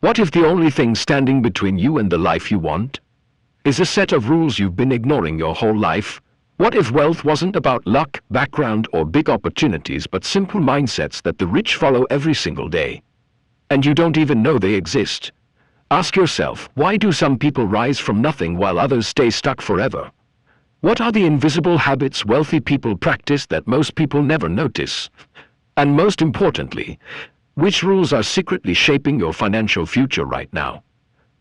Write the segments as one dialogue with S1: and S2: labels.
S1: What if the only thing standing between you and the life you want is a set of rules you've been ignoring your whole life? What if wealth wasn't about luck, background, or big opportunities, but simple mindsets that the rich follow every single day? And you don't even know they exist. Ask yourself, why do some people rise from nothing while others stay stuck forever? What are the invisible habits wealthy people practice that most people never notice? And most importantly, which rules are secretly shaping your financial future right now?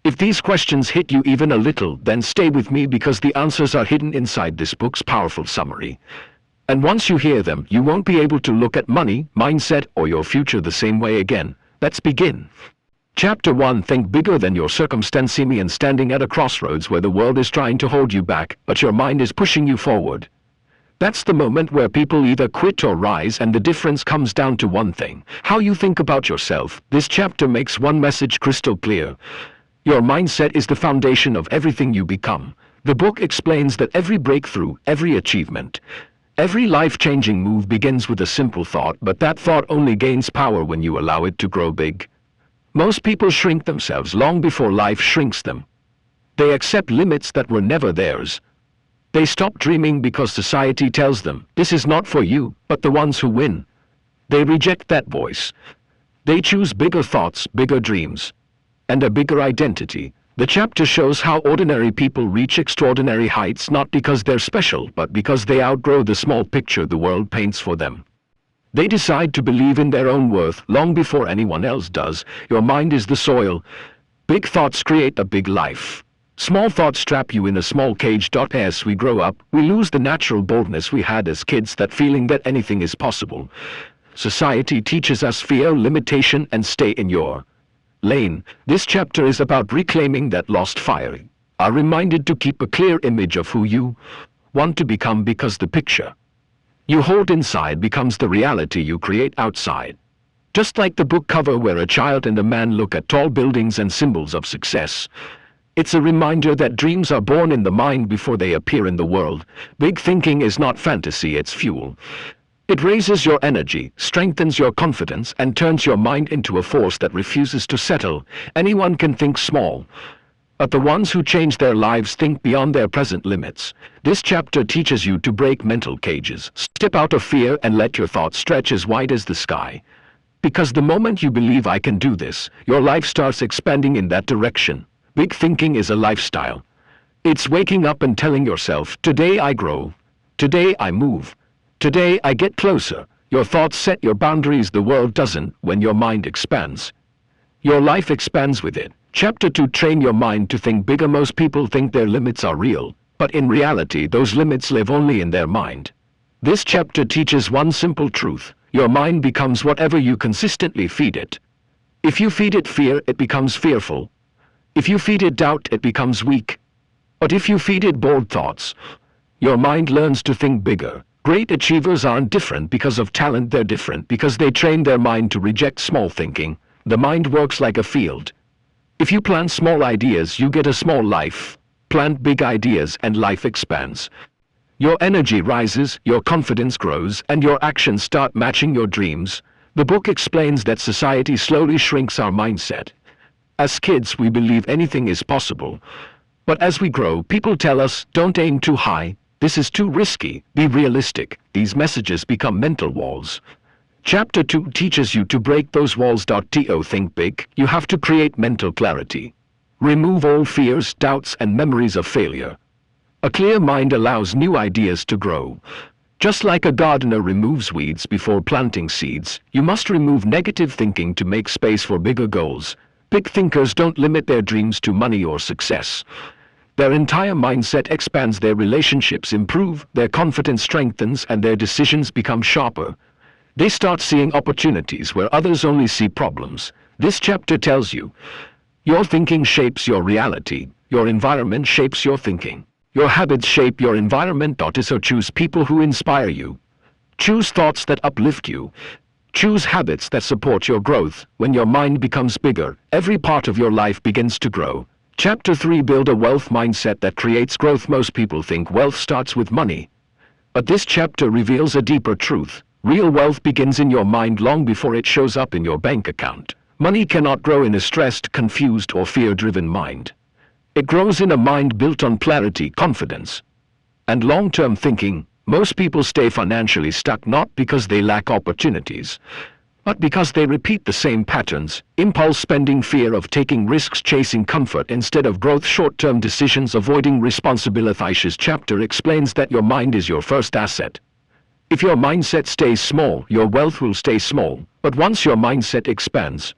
S1: If these questions hit you even a little, then stay with me, because the answers are hidden inside this book's powerful summary. And once you hear them, you won't be able to look at money, mindset, or your future the same way again. Let's begin. Chapter 1. Think bigger than your circumstance. Simeon standing at a crossroads where the world is trying to hold you back, but your mind is pushing you forward. That's the moment where people either quit or rise, and the difference comes down to one thing: how you think about yourself. This chapter makes one message crystal clear. Your mindset is the foundation of everything you become. The book explains that every breakthrough, every achievement, every life-changing move begins with a simple thought, but that thought only gains power when you allow it to grow big. Most people shrink themselves long before life shrinks them. They accept limits that were never theirs. They stop dreaming because society tells them, this is not for you. But the ones who win, they reject that voice. They choose bigger thoughts, bigger dreams, and a bigger identity. The chapter shows how ordinary people reach extraordinary heights, not because they're special, but because they outgrow the small picture the world paints for them. They decide to believe in their own worth long before anyone else does. Your mind is the soil. Big thoughts create a big life. Small thoughts trap you in a small cage. As we grow up, we lose the natural boldness we had as kids, that feeling that anything is possible. Society teaches us fear, limitation, and stay in your lane. This chapter is about reclaiming that lost fire. Are reminded to keep a clear image of who you want to become, because the picture you hold inside becomes the reality you create outside. Just like the book cover where a child and a man look at tall buildings and symbols of success, it's a reminder that dreams are born in the mind before they appear in the world. Big thinking is not fantasy, it's fuel. It raises your energy, strengthens your confidence, and turns your mind into a force that refuses to settle. Anyone can think small, but the ones who change their lives think beyond their present limits. This chapter teaches you to break mental cages. Step out of fear and let your thoughts stretch as wide as the sky. Because the moment you believe, I can do this, your life starts expanding in that direction. Big thinking is a lifestyle. It's waking up and telling yourself, today I grow, today I move, today I get closer. Your thoughts set your boundaries. The world doesn't. When your mind expands, your life expands with it. Chapter 2. Train your mind to think bigger. Most people think their limits are real, but in reality those limits live only in their mind. This chapter teaches one simple truth: your mind becomes whatever you consistently feed it. If you feed it fear, it becomes fearful. If you feed it doubt, it becomes weak. But if you feed it bold thoughts, your mind learns to think bigger. Great achievers aren't different because of talent, they're different because they train their mind to reject small thinking. The mind works like a field. If you plant small ideas, you get a small life. Plant big ideas and life expands. Your energy rises, your confidence grows, and your actions start matching your dreams. The book explains that society slowly shrinks our mindset. As kids, we believe anything is possible. But as we grow, people tell us, don't aim too high, this is too risky, be realistic. These messages become mental walls. Chapter 2 teaches you to break those walls. To think big, you have to create mental clarity. Remove all fears, doubts, and memories of failure. A clear mind allows new ideas to grow. Just like a gardener removes weeds before planting seeds, you must remove negative thinking to make space for bigger goals. Big thinkers don't limit their dreams to money or success. Their entire mindset expands. Their relationships improve, their confidence strengthens, and their decisions become sharper. They start seeing opportunities where others only see problems. This chapter tells you, your thinking shapes your reality, your environment shapes your thinking. Your habits shape your environment. So choose people who inspire you. Choose thoughts that uplift you. Choose habits that support your growth. When your mind becomes bigger, every part of your life begins to grow. Chapter 3. Build a wealth mindset that creates growth. Most people think wealth starts with money. But this chapter reveals a deeper truth. Real wealth begins in your mind long before it shows up in your bank account. Money cannot grow in a stressed, confused, or fear-driven mind. It grows in a mind built on clarity, confidence, and long-term thinking. Most people stay financially stuck not because they lack opportunities, but because they repeat the same patterns: impulse spending, fear of taking risks, chasing comfort instead of growth, short-term decisions, avoiding responsibility. This chapter explains that your mind is your first asset. If your mindset stays small, your wealth will stay small. But once your mindset expands,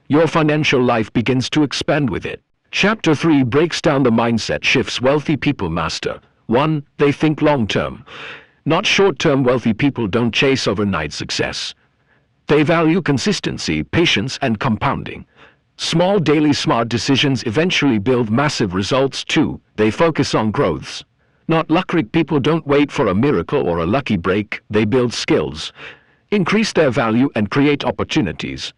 S1: your financial life begins to expand with it. Chapter 3 breaks down the mindset shifts wealthy people master. 1. They think long-term, not short-term. Wealthy people don't chase overnight success. They value consistency, patience, and compounding. Small daily smart decisions eventually build massive results. 2. They focus on growths, not luck. Rich people don't wait for a miracle or a lucky break. They build skills, increase their value, and create opportunities.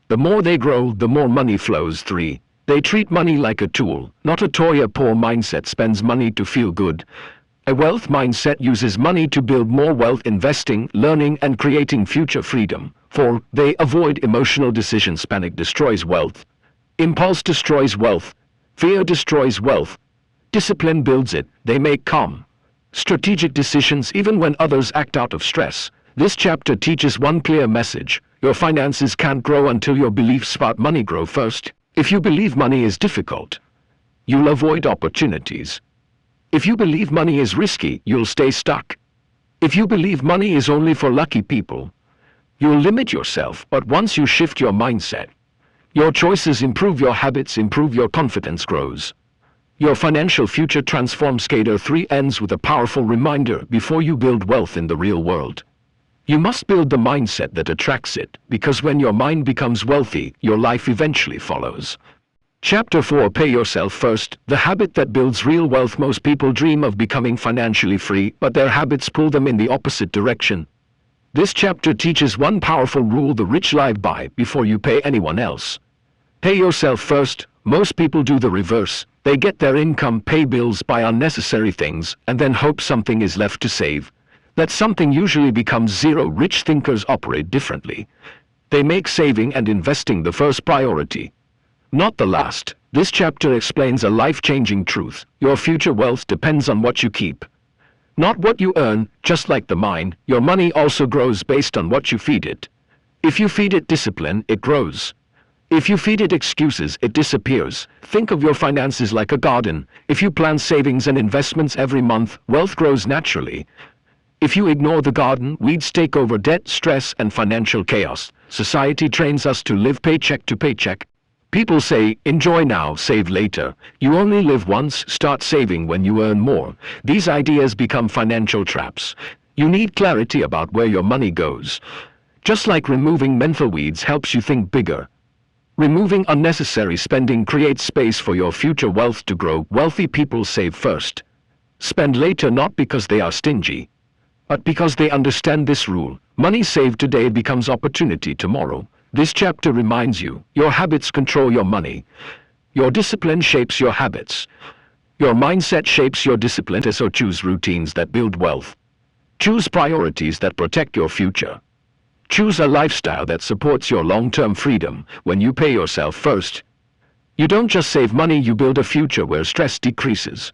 S1: The more they grow, the more money flows. 3. They treat money like a tool, not a toy. A poor mindset spends money to feel good. A wealth mindset uses money to build more wealth, investing, learning, and creating future freedom. 4. They avoid emotional decisions. Panic destroys wealth. Impulse destroys wealth. Fear destroys wealth. Discipline builds it. They make calm, strategic decisions even when others act out of stress. This chapter teaches one clear message: your finances can't grow until your beliefs about money grow first. If you believe money is difficult, you'll avoid opportunities. If you believe money is risky, you'll stay stuck. If you believe money is only for lucky people, you'll limit yourself. But once you shift your mindset, your choices improve, your habits improve, your confidence grows. Your financial future transforms. Chapter 3 ends with a powerful reminder: before you build wealth in the real world, you must build the mindset that attracts it, because when your mind becomes wealthy, your life eventually follows. Chapter 4 Pay yourself first, the habit that builds real wealth. Most people dream of becoming financially free, but their habits pull them in the opposite direction. This chapter teaches one powerful rule the rich live by: before you pay anyone else, pay yourself first. Most people do the reverse. They get their income, pay bills, buy unnecessary things, and then hope something is left to save. That something usually becomes zero. Rich thinkers operate differently. They make saving and investing the first priority, not the last. This chapter explains a life-changing truth: your future wealth depends on what you keep, not what you earn. Just like the mind, your money also grows based on what you feed it. If you feed it discipline, it grows. If you feed it excuses, it disappears. Think of your finances like a garden. If you plan savings and investments every month, wealth grows naturally. If you ignore the garden, weeds take over: debt, stress, and financial chaos. Society trains us to live paycheck to paycheck. People say, enjoy now, save later. You only live once. Start saving when you earn more. These ideas become financial traps. You need clarity about where your money goes. Just like removing mental weeds helps you think bigger, removing unnecessary spending creates space for your future wealth to grow. Wealthy people save first, spend later, not because they are stingy, but because they understand this rule: money saved today becomes opportunity tomorrow. This chapter reminds you, your habits control your money. Your discipline shapes your habits. Your mindset shapes your discipline. So choose routines that build wealth. Choose priorities that protect your future. Choose a lifestyle that supports your long-term freedom. When you pay yourself first, you don't just save money, you build a future where stress decreases,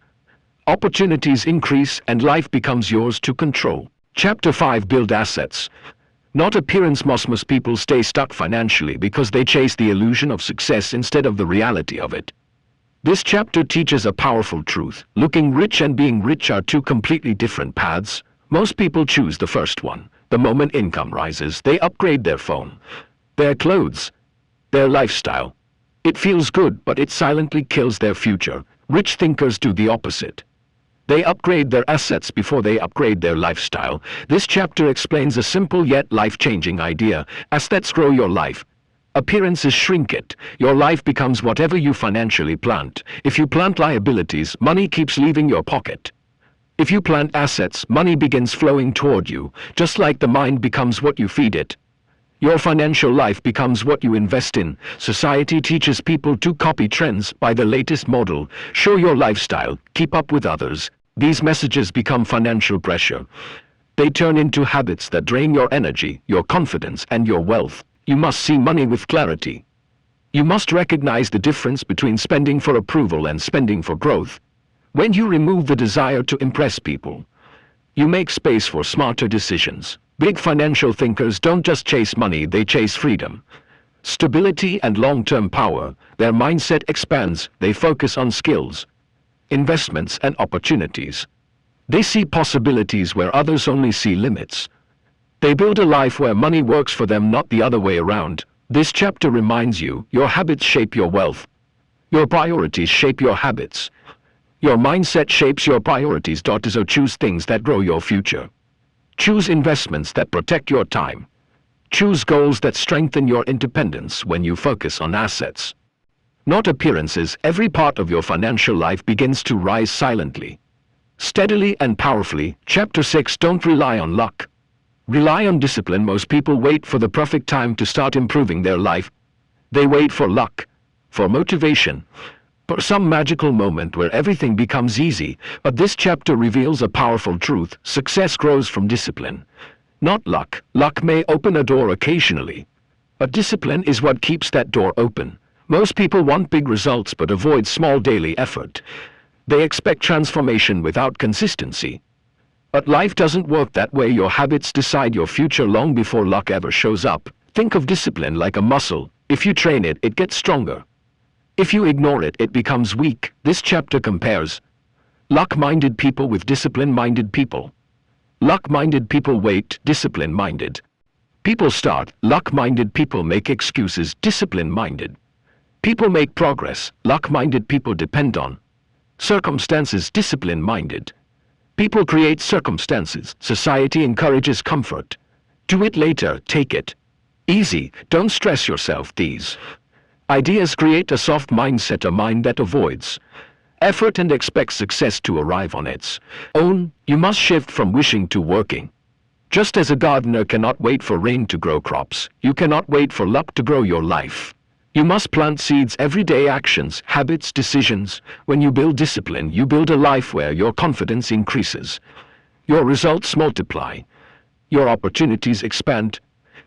S1: opportunities increase, and life becomes yours to control. Chapter 5 Build assets, not appearance. Most people stay stuck financially because they chase the illusion of success instead of the reality of it. This chapter teaches a powerful truth: looking rich and being rich are two completely different paths. Most people choose the first one. The moment income rises, they upgrade their phone, their clothes, their lifestyle. It feels good, but it silently kills their future. Rich thinkers do the opposite. They upgrade their assets before they upgrade their lifestyle. This chapter explains a simple yet life-changing idea: assets grow your life, appearances shrink it. Your life becomes whatever you financially plant. If you plant liabilities, money keeps leaving your pocket. If you plant assets, money begins flowing toward you. Just like the mind becomes what you feed it, your financial life becomes what you invest in. Society teaches people to copy trends, buy the latest model, show your lifestyle, keep up with others. These messages become financial pressure. They turn into habits that drain your energy, your confidence, and your wealth. You must see money with clarity. You must recognize the difference between spending for approval and spending for growth. When you remove the desire to impress people, you make space for smarter decisions. Big financial thinkers don't just chase money, they chase freedom, stability, and long-term power. Their mindset expands, they focus on skills, investments, and opportunities. They see possibilities where others only see limits. They build a life where money works for them, not the other way around. This chapter reminds you, your habits shape your wealth. Your priorities shape your habits. Your mindset shapes your priorities. So choose things that grow your future. Choose investments that protect your time. Choose goals that strengthen your independence. When you focus on assets, not appearances, every part of your financial life begins to rise silently, steadily, and powerfully. Chapter 6. Don't rely on luck. Rely on discipline. Most people wait for the perfect time to start improving their life. They wait for luck, for motivation, for some magical moment where everything becomes easy. But this chapter reveals a powerful truth: success grows from discipline, not luck. Luck may open a door occasionally, but discipline is what keeps that door open. Most people want big results but avoid small daily effort. They expect transformation without consistency. But life doesn't work that way. Your habits decide your future long before luck ever shows up. Think of discipline like a muscle. If you train it, it gets stronger. If you ignore it, it becomes weak. This chapter compares luck-minded people with discipline-minded people. Luck-minded people wait, discipline-minded people start. Luck-minded people make excuses, discipline-minded people make progress. Luck-minded people depend on circumstances, discipline-minded people create circumstances. Society encourages comfort. Do it later, take it easy, don't stress yourself. These ideas create a soft mindset, a mind that avoids effort and expects success to arrive on its own. You must shift from wishing to working. Just as a gardener cannot wait for rain to grow crops, you cannot wait for luck to grow your life. You must plant seeds, everyday actions, habits, decisions. When you build discipline, you build a life where your confidence increases, your results multiply, your opportunities expand,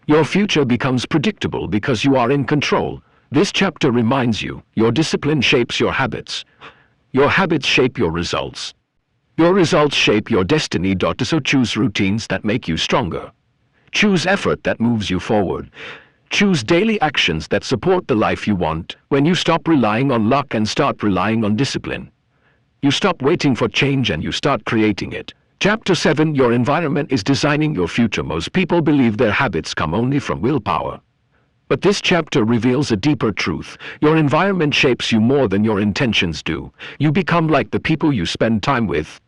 S1: your future becomes predictable because you are in control. This chapter reminds you, your discipline shapes your habits. Your habits shape your results. Your results shape your destiny. So choose routines that make you stronger. Choose effort that moves you forward. Choose daily actions that support the life you want. When you stop relying on luck and start relying on discipline, you stop waiting for change and you start creating it. Chapter 7. Your environment is designing your future. Most people believe their habits come only from willpower. But this chapter reveals a deeper truth. Your environment shapes you more than your intentions do. You become like the people you spend time with.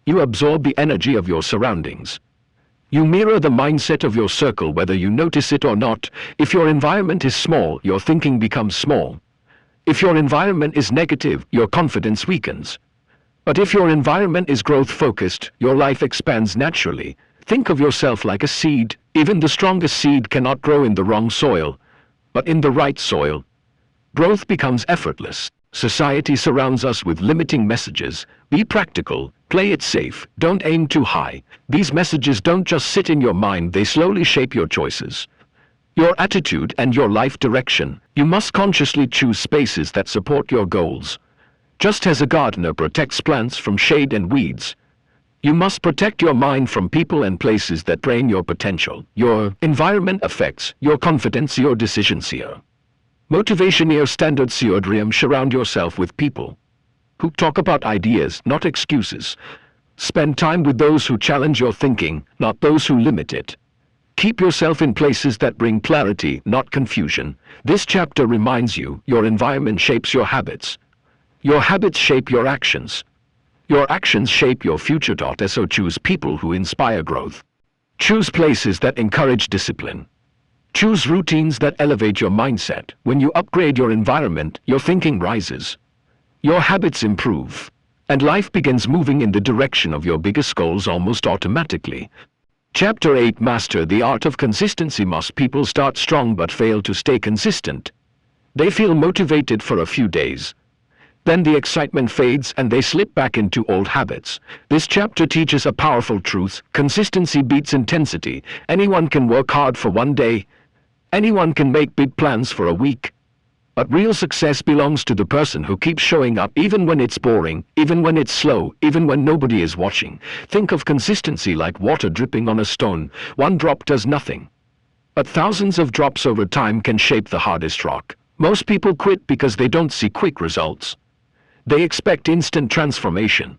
S1: You absorb the energy of your surroundings. You mirror the mindset of your circle, whether you notice it or not. If your environment is small, your thinking becomes small. If your environment is negative, your confidence weakens. But if your environment is growth-focused, your life expands naturally. Think of yourself like a seed. Even the strongest seed cannot grow in the wrong soil, but in the right soil, growth becomes effortless. Society surrounds us with limiting messages. Be practical, play it safe, don't aim too high. These messages don't just sit in your mind, they slowly shape your choices, your attitude, and your life direction. You must consciously choose spaces that support your goals. Just as a gardener protects plants from shade and weeds, you must protect your mind from people and places that drain your potential. Your environment affects your confidence, your decisions here. Motivation, your standards, your dreams. Surround yourself with people who talk about ideas, not excuses. Spend time with those who challenge your thinking, not those who limit it. Keep yourself in places that bring clarity, not confusion. This chapter reminds you, your environment shapes your habits. Your habits shape your actions. Your actions shape your future. So choose people who inspire growth. Choose places that encourage discipline. Choose routines that elevate your mindset. When you upgrade your environment, your thinking rises, your habits improve, and life begins moving in the direction of your biggest goals almost automatically. Chapter 8. Master the art of consistency. Most people start strong but fail to stay consistent. They feel motivated for a few days. Then the excitement fades and they slip back into old habits. This chapter teaches a powerful truth: consistency beats intensity. Anyone can work hard for one day. Anyone can make big plans for a week. But real success belongs to the person who keeps showing up even when it's boring, even when it's slow, even when nobody is watching. Think of consistency like water dripping on a stone. One drop does nothing, but thousands of drops over time can shape the hardest rock. Most people quit because they don't see quick results. They expect instant transformation.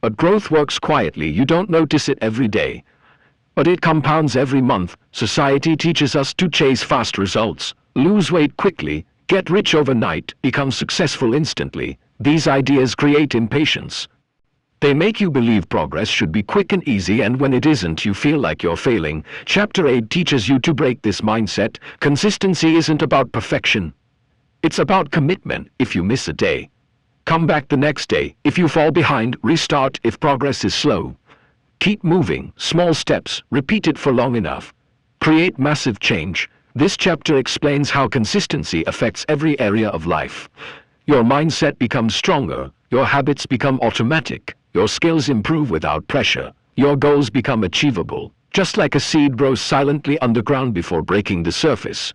S1: But growth works quietly. You don't notice it every day, but it compounds every month. Society teaches us to chase fast results, lose weight quickly, get rich overnight, become successful instantly. These ideas create impatience. They make you believe progress should be quick and easy, and when it isn't, you feel like you're failing. Chapter 8 teaches you to break this mindset. Consistency isn't about perfection. It's about commitment. If you miss a day, come back the next day. If you fall behind, restart. If progress is slow, keep moving. Small steps, repeat it for long enough, create massive change. This chapter explains how consistency affects every area of life. Your mindset becomes stronger, your habits become automatic, your skills improve without pressure, your goals become achievable. Just like a seed grows silently underground before breaking the surface,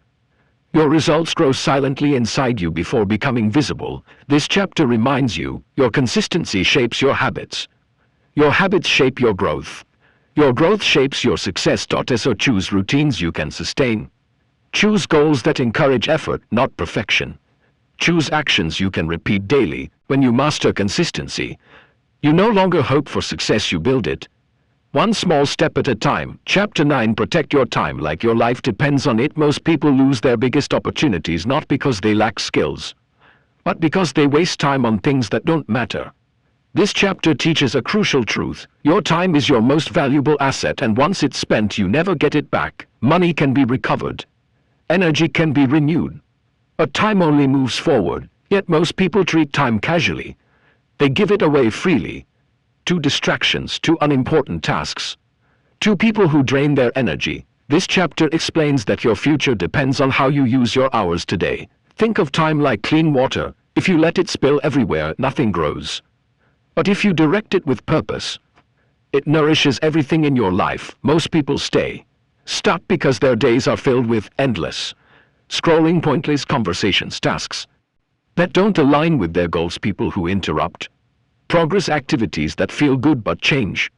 S1: your results grow silently inside you before becoming visible. This chapter reminds you, your consistency shapes your habits. Your habits shape your growth. Your growth shapes your success. So choose routines you can sustain. Choose goals that encourage effort, not perfection. Choose actions you can repeat daily. When you master consistency, you no longer hope for success, you build it. One small step at a time. Chapter 9. Protect your time like your life depends on it. Most people lose their biggest opportunities not because they lack skills, but because they waste time on things that don't matter. This chapter teaches a crucial truth. Your time is your most valuable asset, and once it's spent, you never get it back. Money can be recovered. Energy can be renewed. But time only moves forward. Yet most people treat time casually. They give it away freely. To distractions, to unimportant tasks, to people who drain their energy. This chapter explains that your future depends on how you use your hours today. Think of time like clean water. If you let it spill everywhere, nothing grows. But if you direct it with purpose, it nourishes everything in your life. Most people stay stuck because their days are filled with endless scrolling, pointless conversations, tasks that don't align with their goals, people who interrupt progress, activities that feel good but change.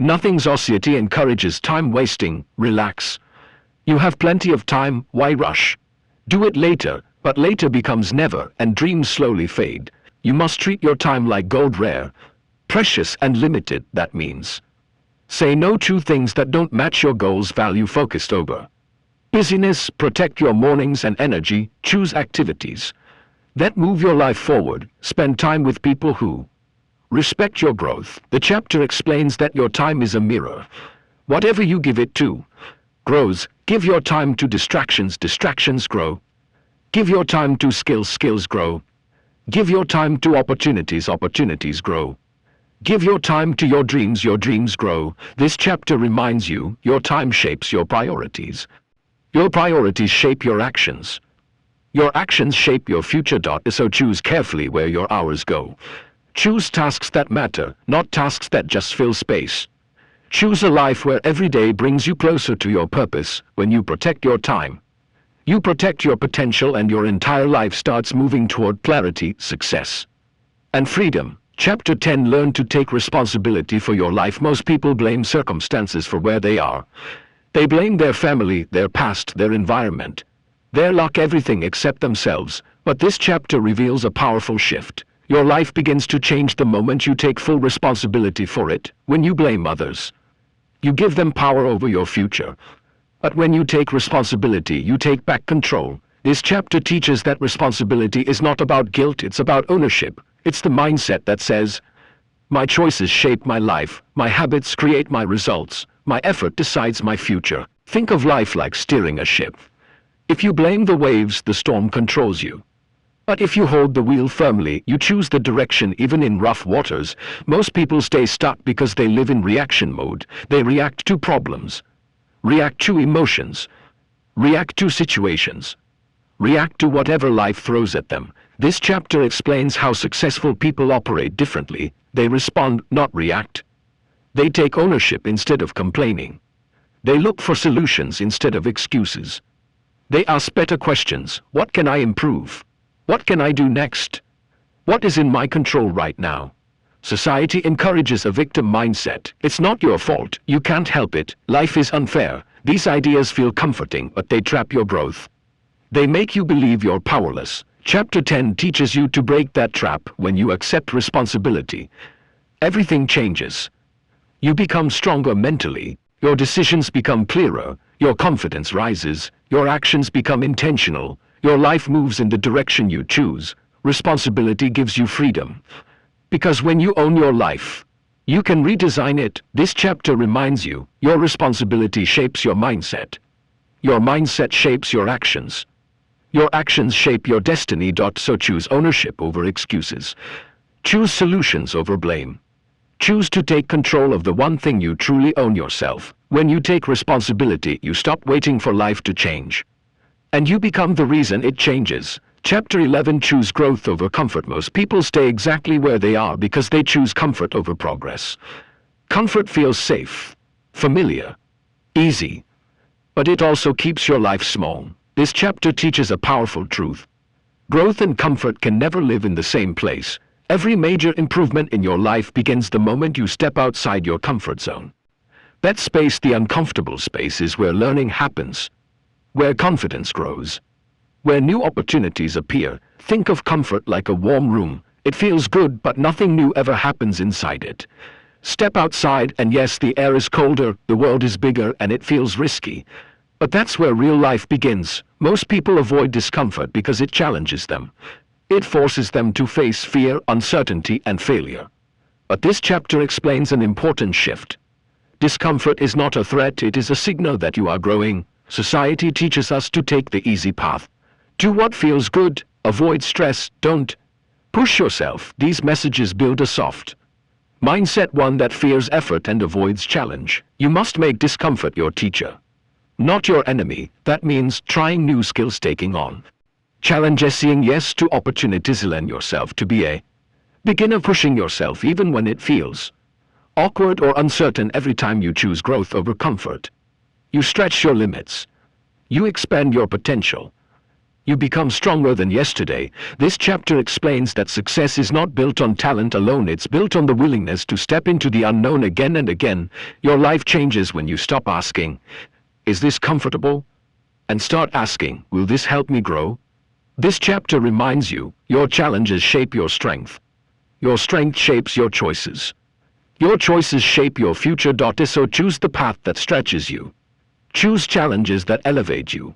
S1: Nothing. Society encourages time wasting. Relax. You have plenty of time, why rush? Do it later, but later becomes never, and dreams slowly fade. You must treat your time like gold, rare, precious and limited. That means say no to things that don't match your goals. Value focused over busyness. Protect your mornings and energy. Choose activities that move your life forward. Spend time with people who respect your growth. The chapter explains that your time is a mirror. Whatever you give it to grows. Give your time to distractions, distractions grow. Give your time to skills, skills grow. Give your time to opportunities, opportunities grow. Give your time to your dreams grow. This chapter reminds you, your time shapes your priorities. Your priorities shape your actions. Your actions shape your future. So choose carefully where your hours go. Choose tasks that matter, not tasks that just fill space. Choose a life where every day brings you closer to your purpose. When you protect your time, you protect your potential, and your entire life starts moving toward clarity, success, and freedom. Chapter 10. Learn to take responsibility for your life. Most people blame circumstances for where they are. They blame their family, their past, their environment, their luck, everything except themselves. But this chapter reveals a powerful shift. Your life begins to change the moment you take full responsibility for it. When you blame others, you give them power over your future. But when you take responsibility, you take back control. This chapter teaches that responsibility is not about guilt, it's about ownership. It's the mindset that says, my choices shape my life, my habits create my results, my effort decides my future. Think of life like steering a ship. If you blame the waves, the storm controls you. But if you hold the wheel firmly, you choose the direction. Even in rough waters, most people stay stuck because they live in reaction mode. They react to problems, react to emotions, react to situations, react to whatever life throws at them. This chapter explains how successful people operate differently. They respond, not react. They take ownership instead of complaining. They look for solutions instead of excuses. They ask better questions. What can I improve? What can I do next? What is in my control right now? Society encourages a victim mindset. It's not your fault. You can't help it. Life is unfair. These ideas feel comforting, but they trap your growth. They make you believe you're powerless. Chapter 10 teaches you to break that trap. When you accept responsibility, everything changes. You become stronger mentally. Your decisions become clearer. Your confidence rises. Your actions become intentional. Your life moves in the direction you choose. Responsibility gives you freedom. Because when you own your life, you can redesign it. This chapter reminds you, your responsibility shapes your mindset. Your mindset shapes your actions. Your actions shape your destiny. So choose ownership over excuses. Choose solutions over blame. Choose to take control of the one thing you truly own, yourself. When you take responsibility, you stop waiting for life to change. And you become the reason it changes. Chapter 11 Choose growth over comfort. Most people stay exactly where they are because they choose comfort over progress. Comfort feels safe, familiar, easy, but it also keeps your life small. This chapter teaches a powerful truth. Growth and comfort can never live in the same place. Every major improvement in your life begins the moment you step outside your comfort zone. That space, the uncomfortable space, is where learning happens, where confidence grows, where new opportunities appear. Think of comfort like a warm room. It feels good, but nothing new ever happens inside it. Step outside, and yes, the air is colder, the world is bigger, and it feels risky. But that's where real life begins. Most people avoid discomfort because it challenges them. It forces them to face fear, uncertainty, and failure. But this chapter explains an important shift. Discomfort is not a threat, it is a signal that you are growing. Society teaches us to take the easy path. Do what feels good, avoid stress, don't push yourself. These messages build a soft mindset, one that fears effort and avoids challenge. You must make discomfort your teacher, not your enemy. That means trying new skills, taking on challenges, saying yes to opportunities. Learn yourself to be a beginner, pushing yourself even when it feels awkward or uncertain. Every time you choose growth over comfort, you stretch your limits. You expand your potential. You become stronger than yesterday. This chapter explains that success is not built on talent alone, it's built on the willingness to step into the unknown again and again. Your life changes when you stop asking, "Is this comfortable?" and start asking, "Will this help me grow?" This chapter reminds you, your challenges shape your strength. Your strength shapes your choices. Your choices shape your future. So choose the path that stretches you. Choose challenges that elevate you.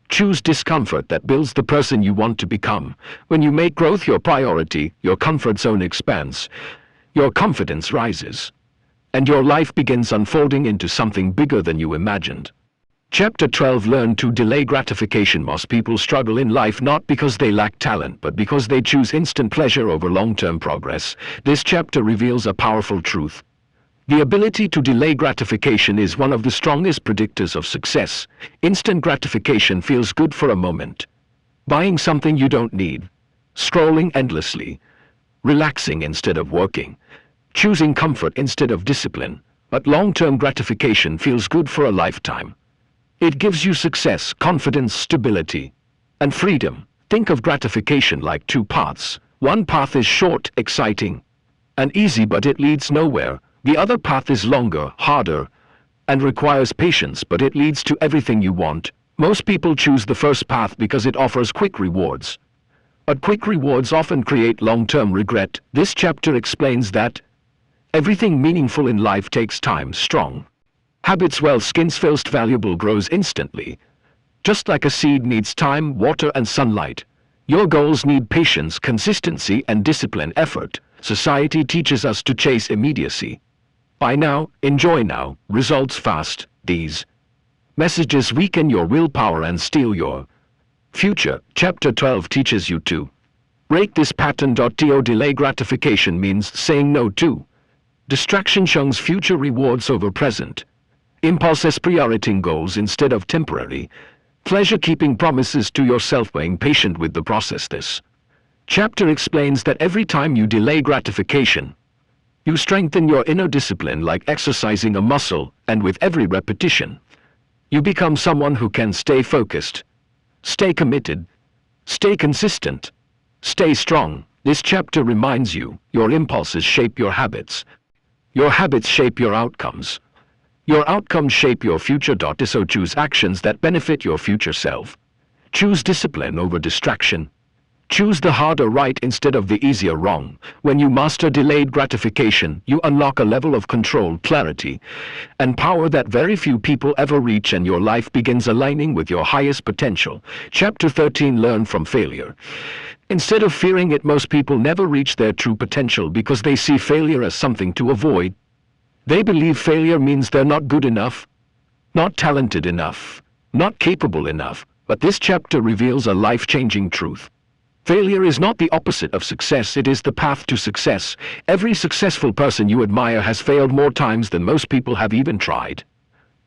S1: Choose discomfort that builds the person you want to become. When you make growth your priority, your comfort zone expands, your confidence rises, and your life begins unfolding into something bigger than you imagined. Chapter 12 Learn to delay gratification. Most people struggle in life not because they lack talent, but because they choose instant pleasure over long-term progress. This chapter reveals a powerful truth. The ability to delay gratification is one of the strongest predictors of success. Instant gratification feels good for a moment. Buying something you don't need, scrolling endlessly, relaxing instead of working, choosing comfort instead of discipline. But long-term gratification feels good for a lifetime. It gives you success, confidence, stability, and freedom. Think of gratification like two paths. One path is short, exciting, and easy, but it leads nowhere. The other path is longer, harder, and requires patience, but it leads to everything you want. Most people choose the first path because it offers quick rewards. But quick rewards often create long-term regret. This chapter explains that everything meaningful in life takes time. Strong habits, well, skins first valuable, grows instantly. Just like a seed needs time, water, and sunlight, your goals need patience, consistency, and discipline. Effort. Society teaches us to chase immediacy. Buy now, enjoy now, results fast. These messages weaken your willpower and steal your future. Chapter 12 teaches you to break this pattern. Delay gratification means saying no to distraction, shunning future rewards over present impulses, prioritizing goals instead of temporary pleasure, keeping promises to yourself, being patient with the process. This chapter explains that every time you delay gratification, you strengthen your inner discipline like exercising a muscle, and with every repetition, you become someone who can stay focused, stay committed, stay consistent, Stay strong. This chapter reminds you, your impulses shape your habits. Your habits shape your outcomes. Your outcomes shape your future. So choose actions that benefit your future self. Choose discipline over distraction. Choose the harder right instead of the easier wrong. When you master delayed gratification, you unlock a level of control, clarity, and power that very few people ever reach, and your life begins aligning with your highest potential. Chapter 13. Learn from failure. Instead of fearing it, most people never reach their true potential because they see failure as something to avoid. They believe failure means they're not good enough, not talented enough, not capable enough. But this chapter reveals a life-changing truth. Failure is not the opposite of success, it is the path to success. Every successful person you admire has failed more times than most people have even tried.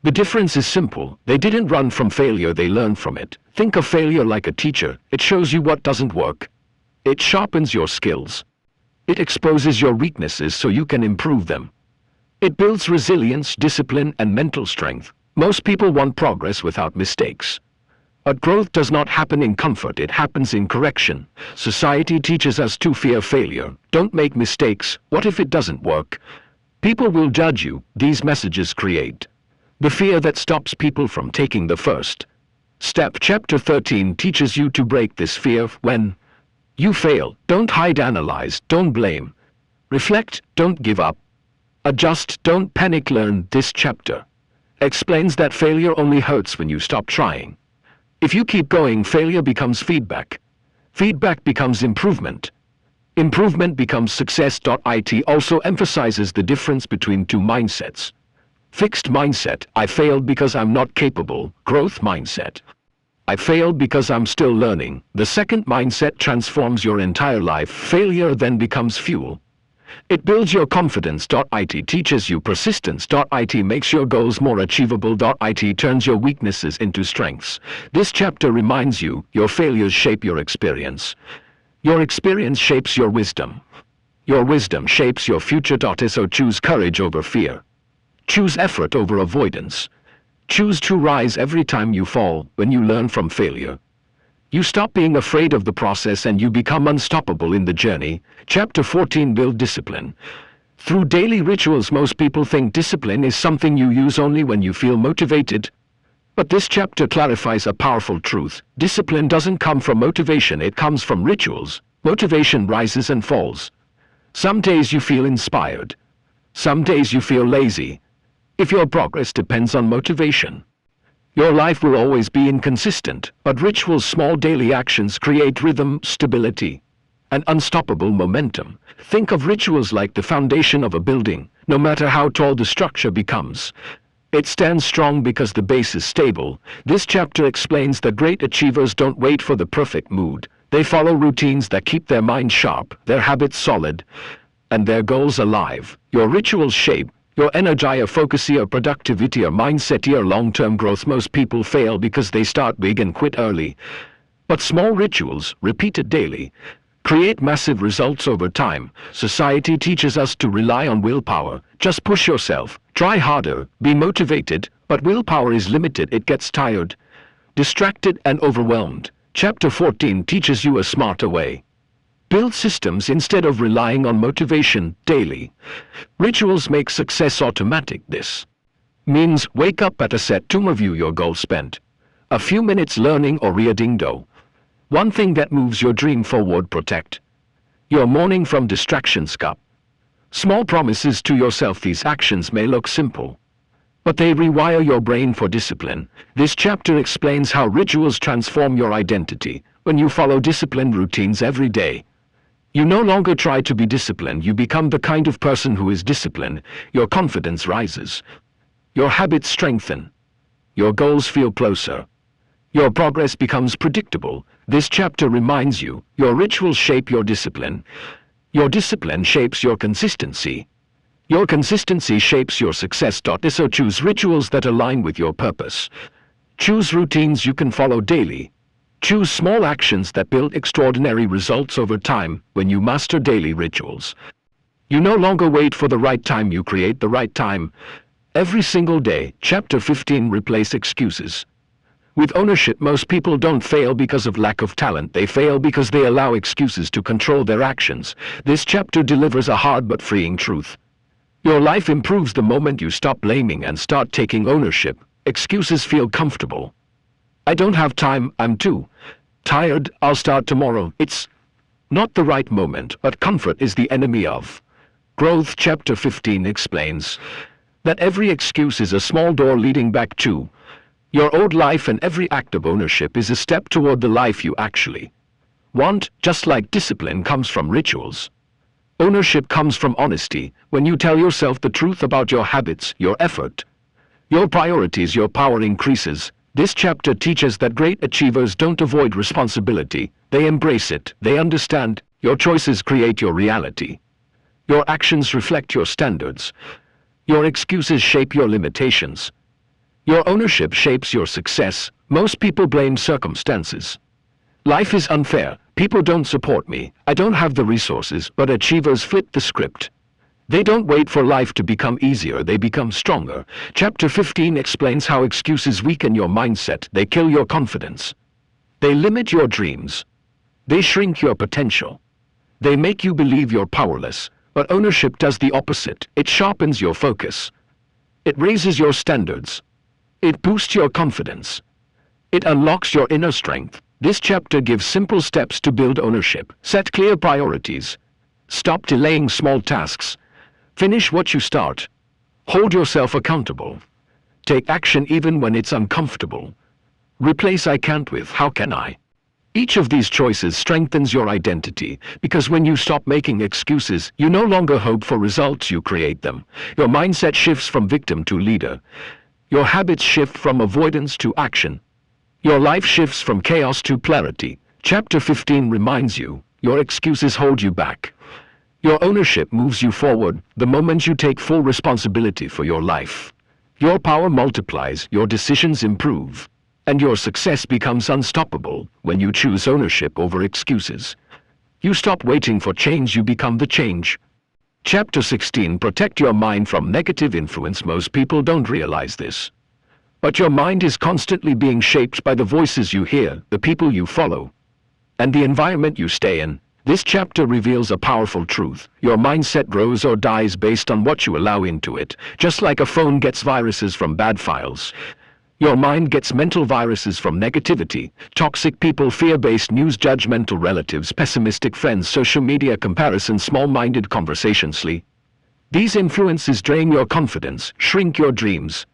S1: The difference is simple. They didn't run from failure, they learned from it. Think of failure like a teacher. It shows you what doesn't work. It sharpens your skills. It exposes your weaknesses so you can improve them. It builds resilience, discipline, and mental strength. Most people want progress without mistakes. But growth does not happen in comfort, it happens in correction. Society teaches us to fear failure. Don't make mistakes. What if it doesn't work? People will judge you. These messages create the fear that stops people from taking the first step. Chapter 13 teaches you to break this fear. When you fail, don't hide, analyze, don't blame. Reflect, don't give up. Adjust, don't panic. Learn. This chapter explains that failure only hurts when you stop trying. If you keep going, failure becomes feedback. Feedback becomes improvement. Improvement becomes success. It also emphasizes the difference between two mindsets. Fixed mindset: I failed because I'm not capable. Growth mindset: I failed because I'm still learning. The second mindset transforms your entire life. Failure then becomes fuel. It builds your confidence. It teaches you persistence. It makes your goals more achievable. It turns your weaknesses into strengths. This chapter reminds you, your failures shape your experience. Your experience shapes your wisdom. Your wisdom shapes your future. So choose courage over fear. Choose effort over avoidance. Choose to rise every time you fall. When you learn from failure, you stop being afraid of the process and you become unstoppable in the journey. Chapter 14. Build discipline. Through daily rituals, most people think discipline is something you use only when you feel motivated. But this chapter clarifies a powerful truth. Discipline doesn't come from motivation, it comes from rituals. Motivation rises and falls. Some days you feel inspired. Some days you feel lazy. If your progress depends on motivation, your life will always be inconsistent. But rituals, small daily actions, create rhythm, stability, and unstoppable momentum. Think of rituals like the foundation of a building. No matter how tall the structure becomes, it stands strong because the base is stable. This chapter explains that great achievers don't wait for the perfect mood. They follow routines that keep their mind sharp, their habits solid, and their goals alive. Your rituals shape your energy, your focus, your productivity, your mindset, your long-term growth. Most people fail because they start big and quit early. But small rituals, repeated daily, create massive results over time. Society teaches us to rely on willpower. Just push yourself, try harder, be motivated, but willpower is limited. It gets tired, distracted, and overwhelmed. Chapter 14 teaches you a smarter way. Build systems instead of relying on motivation daily. Rituals make success automatic. This means wake up at a set time, review your goal, spent a few minutes learning or reading. Do one thing that moves your dream forward. Protect your morning from distractions. Cup small promises to yourself. These actions may look simple, but they rewire your brain for discipline. This chapter explains how rituals transform your identity. When you follow disciplined routines every day, you no longer try to be disciplined, you become the kind of person who is disciplined. Your confidence rises. Your habits strengthen. Your goals feel closer. Your progress becomes predictable. This chapter reminds you, your rituals shape your discipline. Your discipline shapes your consistency. Your consistency shapes your success. So choose rituals that align with your purpose. Choose routines you can follow daily. Choose small actions that build extraordinary results over time. When you master daily rituals, you no longer wait for the right time, you create the right time every single day. Chapter 15. Replace excuses With ownership, most people don't fail because of lack of talent. They fail because they allow excuses to control their actions. This chapter delivers a hard but freeing truth. Your life improves the moment you stop blaming and start taking ownership. Excuses feel comfortable. I don't have time, I'm too tired, I'll start tomorrow. It's not the right moment, but comfort is the enemy of growth. Chapter 15 explains that every excuse is a small door leading back to your old life, and every act of ownership is a step toward the life you actually want. Just like discipline comes from rituals, ownership comes from honesty. When you tell yourself the truth about your habits, your effort, your priorities, your power increases. This chapter teaches that great achievers don't avoid responsibility, they embrace it. They understand your choices create your reality. Your actions reflect your standards. Your excuses shape your limitations. Your ownership shapes your success. Most people blame circumstances. Life is unfair. People don't support me. I don't have the resources. But achievers flip the script. They don't wait for life to become easier, they become stronger. Chapter 15 explains how excuses weaken your mindset. They kill your confidence. They limit your dreams. They shrink your potential. They make you believe you're powerless. But ownership does the opposite. It sharpens your focus. It raises your standards. It boosts your confidence. It unlocks your inner strength. This chapter gives simple steps to build ownership. Set clear priorities. Stop delaying small tasks. Finish what you start. Hold yourself accountable. Take action even when it's uncomfortable. Replace "I can't" with "how can I?" Each of these choices strengthens your identity, because when you stop making excuses, you no longer hope for results, you create them. Your mindset shifts from victim to leader. Your habits shift from avoidance to action. Your life shifts from chaos to clarity. Chapter 15 reminds you, your excuses hold you back. Your ownership moves you forward. The moment you take full responsibility for your life, your power multiplies, your decisions improve, and your success becomes unstoppable. When you choose ownership over excuses, you stop waiting for change, you become the change. Chapter 16 Protect your mind from negative influence. Most people don't realize this, but your mind is constantly being shaped by the voices you hear, the people you follow, and the environment you stay in. This chapter reveals a powerful truth. Your mindset grows or dies based on what you allow into it. Just like a phone gets viruses from bad files, your mind gets mental viruses from negativity. Toxic people, fear-based news, judgmental relatives, pessimistic friends, social media comparison, small-minded conversations. These influences drain your confidence, shrink your dreams,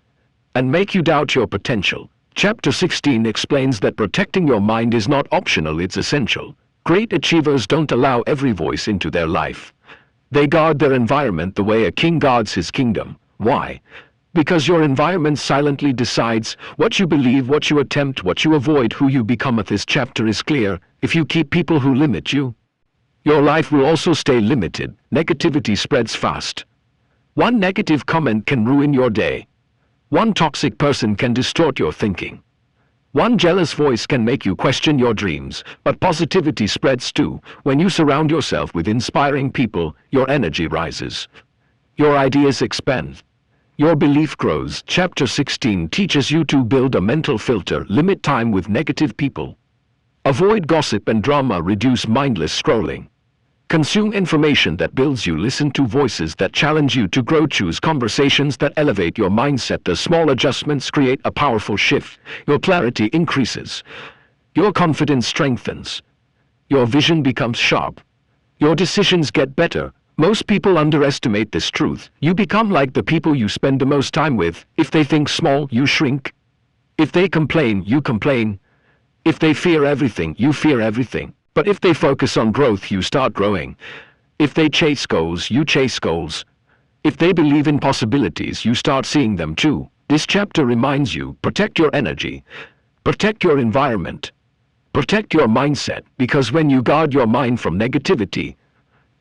S1: and make you doubt your potential. Chapter 16 explains that protecting your mind is not optional, it's essential. Great achievers don't allow every voice into their life. They guard their environment the way a king guards his kingdom. Why? Because your environment silently decides what you believe, what you attempt, what you avoid, who you become. This chapter is clear. If you keep people who limit you, your life will also stay limited. Negativity spreads fast. One negative comment can ruin your day. One toxic person can distort your thinking. One jealous voice can make you question your dreams. But positivity spreads too. When you surround yourself with inspiring people, your energy rises. Your ideas expand. Your belief grows. Chapter 16 teaches you to build a mental filter. Limit time with negative people. Avoid gossip and drama. Reduce mindless scrolling. Consume information that builds you. Listen to voices that challenge you to grow. Choose conversations that elevate your mindset. The small adjustments create a powerful shift. Your clarity increases. Your confidence strengthens. Your vision becomes sharp. Your decisions get better. Most people underestimate this truth. You become like the people you spend the most time with. If they think small, you shrink. If they complain, you complain. If they fear everything, you fear everything. But if they focus on growth, you start growing. If they chase goals, you chase goals. If they believe in possibilities, you start seeing them too. This chapter reminds you, protect your energy. Protect your environment. Protect your mindset, because when you guard your mind from negativity,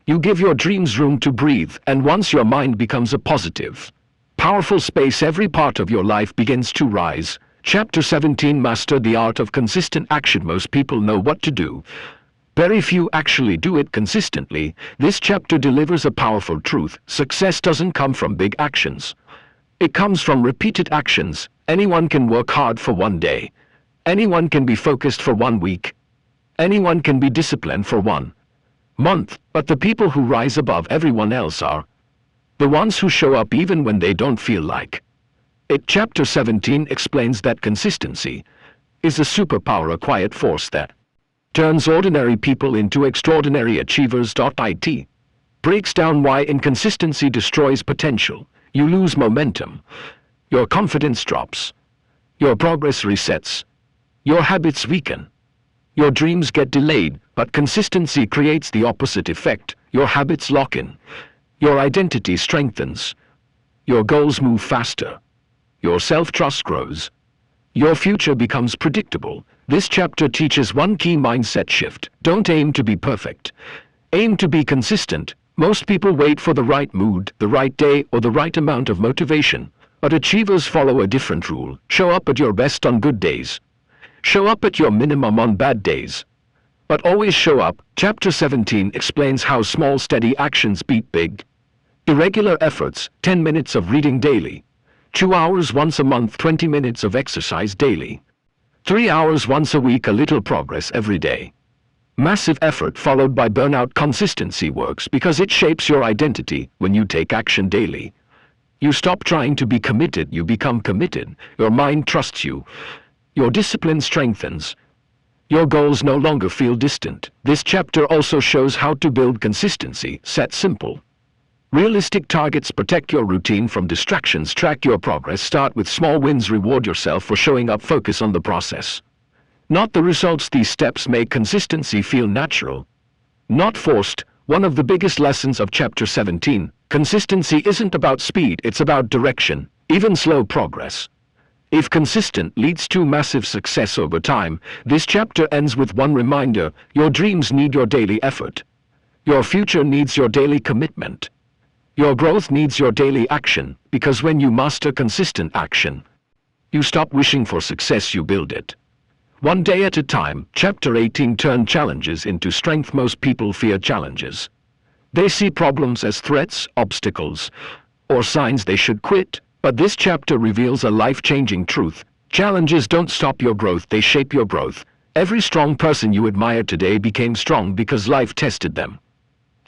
S1: you give your dreams room to breathe, and once your mind becomes a positive, powerful space, every part of your life begins to rise. Chapter 17 Master the art of consistent action. Most people know what to do. Very few actually do it consistently. This chapter delivers a powerful truth. Success doesn't come from big actions. It comes from repeated actions. Anyone can work hard for one day, Anyone can be focused for 1 week. Anyone can be disciplined for 1 month, but the people who rise above everyone else are the ones who show up even when they don't feel like it. Chapter 17 explains that consistency is a superpower, a quiet force that turns ordinary people into extraordinary achievers. It breaks down why inconsistency destroys potential. You lose momentum. Your confidence drops. Your progress resets. Your habits weaken. Your dreams get delayed, but consistency creates the opposite effect. Your habits lock in. Your identity strengthens. Your goals move faster. Your self-trust grows. Your future becomes predictable. This chapter teaches one key mindset shift. Don't aim to be perfect. Aim to be consistent. Most people wait for the right mood, the right day, or the right amount of motivation. But achievers follow a different rule. Show up at your best on good days. Show up at your minimum on bad days. But always show up. Chapter 17 explains how small, steady actions beat big, irregular efforts. 10 minutes of reading daily. 2 hours once a month. 20 minutes of exercise daily. 3 hours once a week. A little progress every day. Massive effort followed by burnout. Consistency works because it shapes your identity. When you take action daily, you stop trying to be committed. You become committed. Your mind trusts you. Your discipline strengthens. Your goals no longer feel distant. This chapter also shows how to build consistency. Set simple, realistic targets. Protect your routine from distractions. Track your progress. Start with small wins. Reward yourself for showing up. Focus on the process, not the results. These steps make consistency feel natural, not forced. One of the biggest lessons of Chapter 17, consistency isn't about speed, it's about direction. Even slow progress, if consistent, leads to massive success over time. This chapter ends with one reminder: your dreams need your daily effort. Your future needs your daily commitment. Your growth needs your daily action, because when you master consistent action, you stop wishing for success, you build it. One day at a time. Chapter 18 turn challenges into strength. Most people fear challenges. They see problems as threats, obstacles, or signs they should quit. But this chapter reveals a life-changing truth. Challenges don't stop your growth, they shape your growth. Every strong person you admire today became strong because life tested them.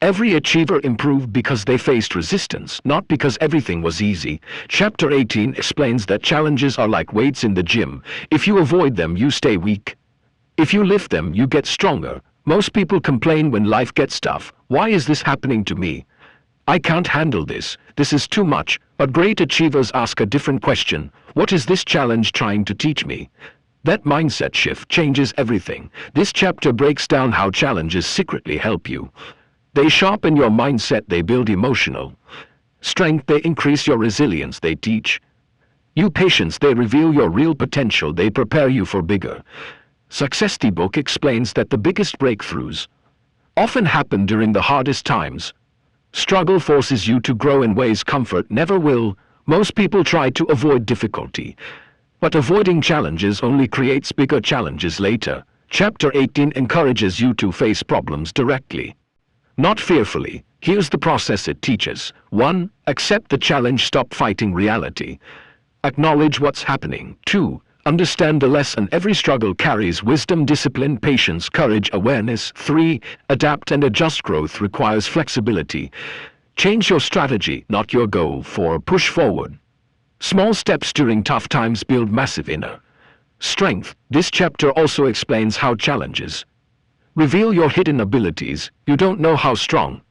S1: Every achiever improved because they faced resistance, not because everything was easy. Chapter 18 explains that challenges are like weights in the gym. If you avoid them, you stay weak. If you lift them, you get stronger. Most people complain when life gets tough. Why is this happening to me? I can't handle this. This is too much. But great achievers ask a different question. What is this challenge trying to teach me? That mindset shift changes everything. This chapter breaks down how challenges secretly help you. They sharpen your mindset. They build emotional strength. They increase your resilience. They teach you patience. They reveal your real potential. They prepare you for bigger success. The book explains that the biggest breakthroughs often happen during the hardest times. Struggle forces you to grow in ways comfort never will. Most people try to avoid difficulty, but avoiding challenges only creates bigger challenges later. Chapter 18 encourages you to face problems directly, not fearfully. Here's the process it teaches. 1. Accept the challenge. Stop fighting reality. Acknowledge what's happening. 2. Understand the lesson. Every struggle carries wisdom, discipline, patience, courage, awareness. 3. Adapt and adjust. Growth requires flexibility. Change your strategy, not your goal. 4. Push forward. Small steps during tough times build massive inner strength. This chapter also explains how challenges reveal your hidden abilities. You don't know how strong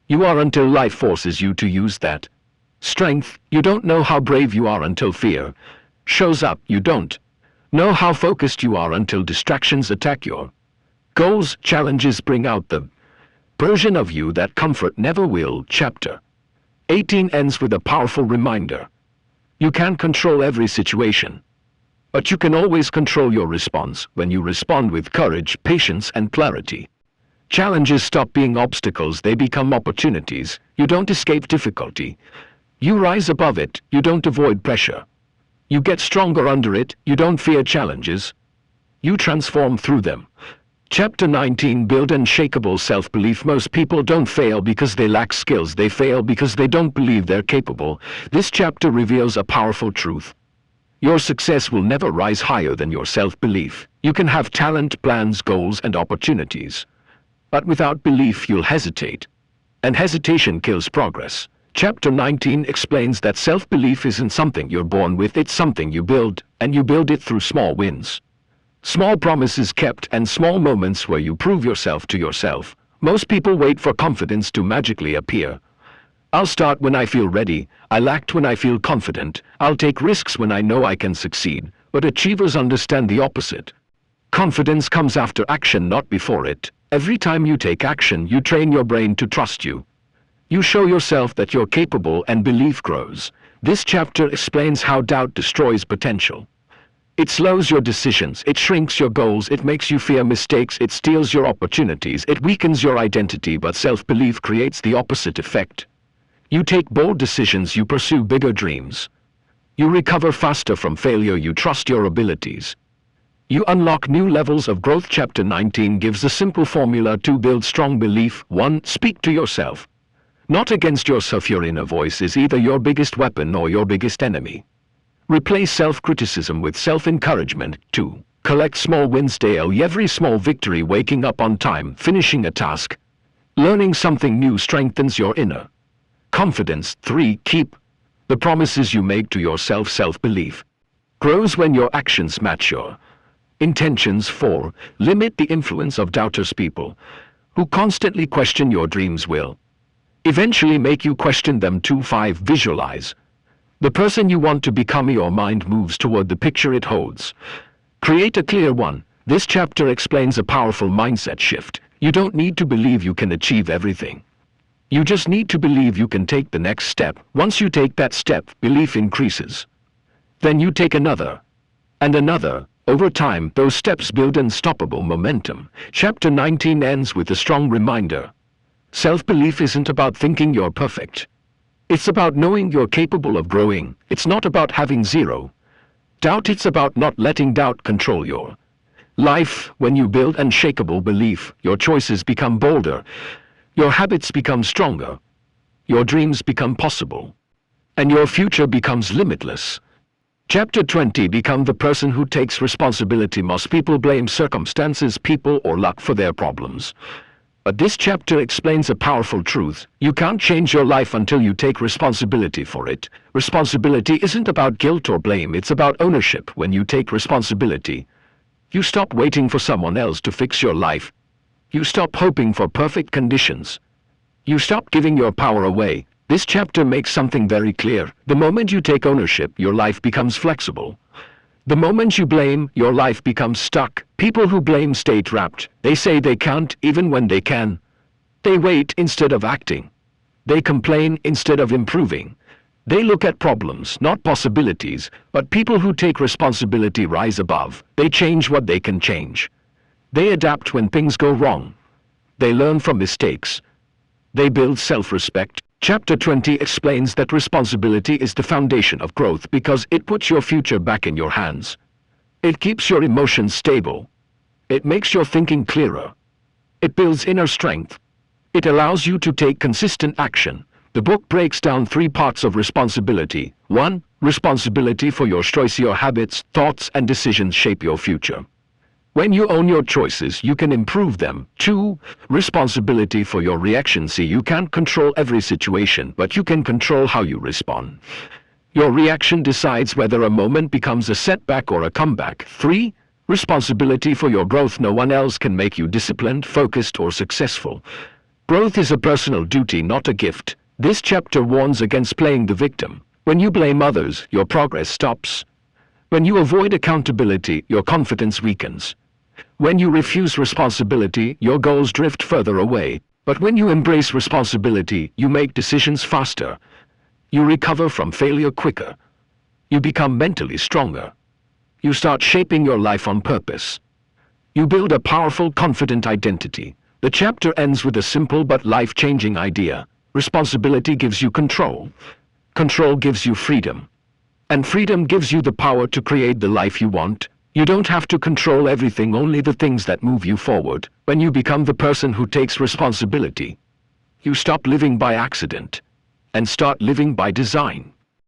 S1: you are until life forces you to use that strength. You don't know how brave you are until fear shows up. You don't know how focused you are until distractions attack your goals. Challenges bring out the version of you that comfort never will. Chapter 18 ends with a powerful reminder. You can't control every situation, but you can always control your response. When you respond with courage, patience, and clarity, challenges stop being obstacles. They become opportunities. You don't escape difficulty. You rise above it. You don't avoid pressure. You get stronger under it. You don't fear challenges. You transform through them. Chapter 19 Build unshakable self-belief. Most people don't fail because they lack skills. They fail because they don't believe they're capable. This chapter reveals a powerful truth. Your success will never rise higher than your self-belief. You can have talent, plans, goals, and opportunities. But without belief, you'll hesitate. And hesitation kills progress. Chapter 19 explains that self-belief isn't something you're born with, it's something you build, and you build it through small wins. Small promises kept and small moments where you prove yourself to yourself. Most people wait for confidence to magically appear. I'll start when I feel ready. I'll act when I feel confident. I'll take risks when I know I can succeed. But achievers understand the opposite. Confidence comes after action, not before it. Every time you take action, you train your brain to trust you. You show yourself that you're capable and belief grows. This chapter explains how doubt destroys potential. It slows your decisions, it shrinks your goals, it makes you fear mistakes, it steals your opportunities, it weakens your identity, but self-belief creates the opposite effect. You take bold decisions, you pursue bigger dreams. You recover faster from failure, you trust your abilities. You unlock new levels of growth. Chapter 19 gives a simple formula to build strong belief. 1. Speak to yourself. Not against yourself. Your inner voice is either your biggest weapon or your biggest enemy. Replace self-criticism with self-encouragement. 2. Collect small wins daily. Every small victory, waking up on time, finishing a task, learning something new strengthens your inner confidence. 3. Keep the promises you make to yourself. Self-belief grows when your actions match your intentions. 4. Limit the influence of doubters. People who constantly question your dreams will eventually make you question them too. 5. Visualize the person you want to become. Your mind moves toward the picture it holds. Create a clear one. This chapter explains a powerful mindset shift. You don't need to believe you can achieve everything. You just need to believe you can take the next step. Once you take that step, belief increases. Then you take another and another. Over time, those steps build unstoppable momentum. Chapter 19 ends with a strong reminder. Self-belief isn't about thinking you're perfect. It's about knowing you're capable of growing. It's not about having zero doubt. It's about not letting doubt control your life. When you build unshakable belief, your choices become bolder. Your habits become stronger. Your dreams become possible. And your future becomes limitless. Chapter 20. Become the person who takes responsibility. Most people blame circumstances, people, or luck for their problems. But this chapter explains a powerful truth. You can't change your life until you take responsibility for it. Responsibility isn't about guilt or blame, it's about ownership. When you take responsibility, you stop waiting for someone else to fix your life. You stop hoping for perfect conditions. You stop giving your power away. This chapter makes something very clear. The moment you take ownership, your life becomes flexible. The moment you blame, your life becomes stuck. People who blame stay trapped. They say they can't, even when they can. They wait instead of acting. They complain instead of improving. They look at problems, not possibilities. But people who take responsibility rise above. They change what they can change. They adapt when things go wrong. They learn from mistakes. They build self-respect. Chapter 20 explains that responsibility is the foundation of growth because it puts your future back in your hands. It keeps your emotions stable. It makes your thinking clearer. It builds inner strength. It allows you to take consistent action. The book breaks down 3 parts of responsibility. 1. Responsibility for your choices. Your habits, thoughts, and decisions shape your future. When you own your choices, you can improve them. 2. Responsibility for your reactions. You can't control every situation, but you can control how you respond. Your reaction decides whether a moment becomes a setback or a comeback. 3. Responsibility for your growth. No one else can make you disciplined, focused, or successful. Growth is a personal duty, not a gift. This chapter warns against playing the victim. When you blame others, your progress stops. When you avoid accountability, your confidence weakens. When you refuse responsibility, your goals drift further away. But when you embrace responsibility, you make decisions faster. You recover from failure quicker. You become mentally stronger. You start shaping your life on purpose. You build a powerful, confident identity. The chapter ends with a simple but life-changing idea. Responsibility gives you control. Control gives you freedom. And freedom gives you the power to create the life you want. You don't have to control everything, only the things that move you forward. When you become the person who takes responsibility, you stop living by accident and start living by design.